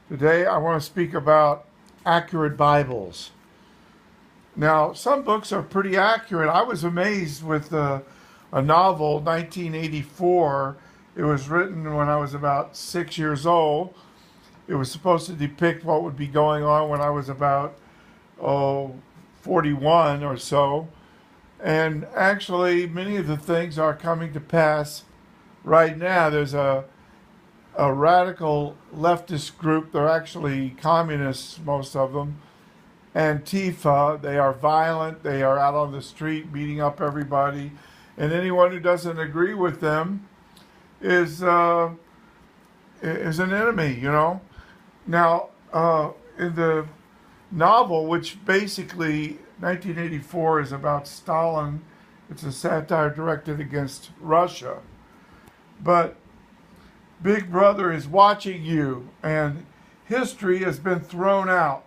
Today I want to speak about accurate Bibles. Now, some books are pretty accurate. I was amazed with a novel, 1984. It was written when I was about 6 years old. It was supposed to depict what would be going on when I was about, 41 or so. And actually, many of the things are coming to pass right now. There's a radical leftist group. They're actually communists, most of them. Antifa. They are violent. They are out on the street beating up everybody. And anyone who doesn't agree with them is an enemy. Now, in the novel, which basically 1984 is about Stalin, it's a satire directed against Russia. But Big Brother is watching you, and history has been thrown out.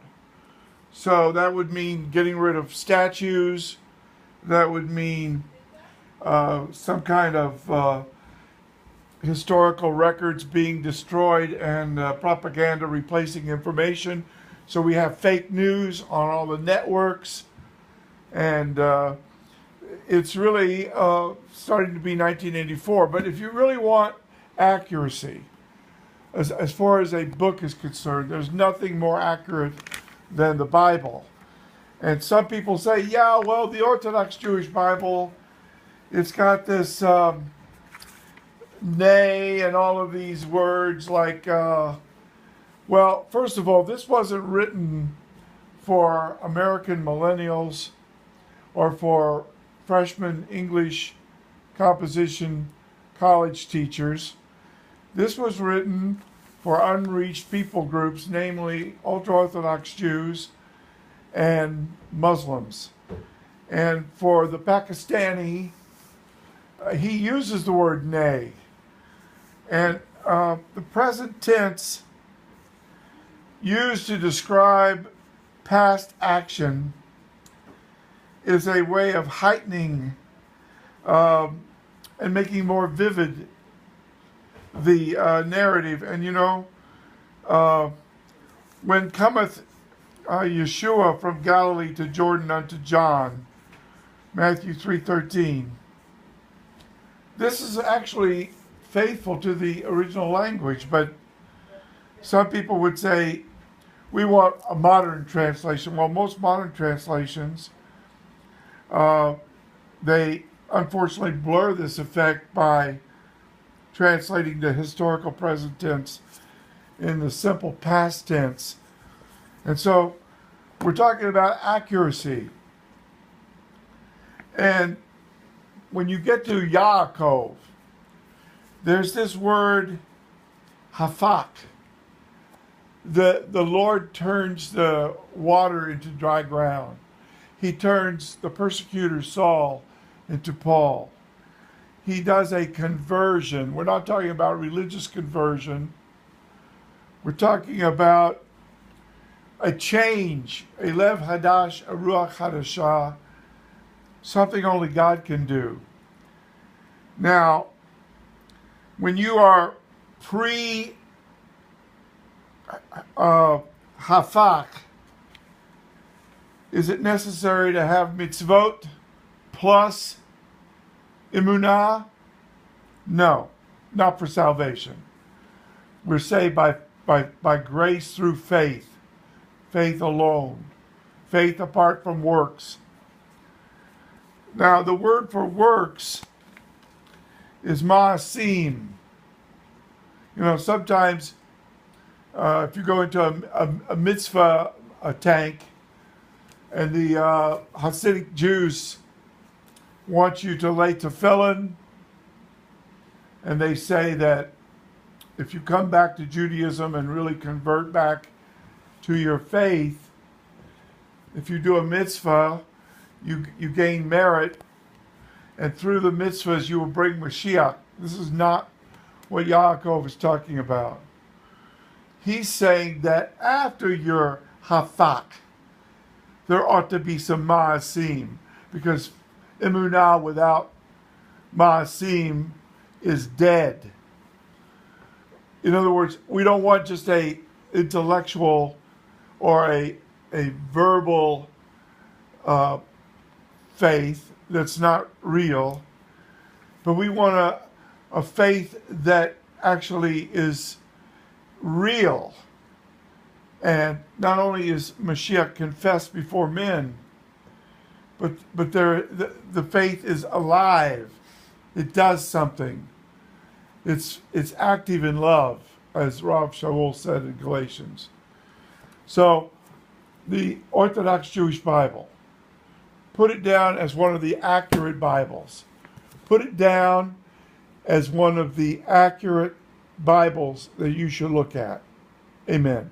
So that would mean getting rid of statues. That would mean some kind of historical records being destroyed and propaganda replacing information. So we have fake news on all the networks. And it's really starting to be 1984. But if you really want accuracy, as far as a book is concerned, there's nothing more accurate than the Bible. And some people say, yeah, well, the Orthodox Jewish Bible, it's got this nay and all of these words like, well, first of all, this wasn't written for American millennials or for freshman English composition college teachers. This was written for unreached people groups, namely ultra-Orthodox Jews and Muslims. And for the Pakistani, he uses the word nay. And the present tense used to describe past action is a way of heightening and making more vivid the narrative. And when cometh Yeshua from Galilee to Jordan unto John, Matthew 3:13, this is actually faithful to the original language, but some people would say we want a modern translation. Well, most modern translations, they unfortunately blur this effect by translating the historical present tense in the simple past tense. And so we're talking about accuracy. And when you get to Yaakov, there's this word hafak. The Lord turns the water into dry ground. He turns the persecutor Saul into Paul. He does a conversion. We're not talking about religious conversion. We're talking about a change, a lev hadash, a ruach hadashah, something only God can do. Now, when you are hafak, is it necessary to have mitzvot plus emunah? No, not for salvation. We're saved by grace through faith, faith alone, faith apart from works. Now, the word for works is ma'asim. Sometimes if you go into a mitzvah, a tank, and the Hasidic Jews want you to lay tefillin, and they say that if you come back to Judaism and really convert back to your faith, if you do a mitzvah, you gain merit, and through the mitzvahs you will bring Moshiach. This is not what Yaakov is talking about. He's saying that after your hafak, there ought to be some ma'asim, because emunah without ma'asim is dead. In other words, we don't want just a intellectual or a verbal faith that's not real, but we want a faith that actually is real. And not only is Moshiach confessed before men, but the faith is alive. It does something. It's active in love, as Rav Shaul said in Galatians. So the Orthodox Jewish Bible, put it down as one of the accurate Bibles. Put it down as one of the accurate Bibles that you should look at. Amen.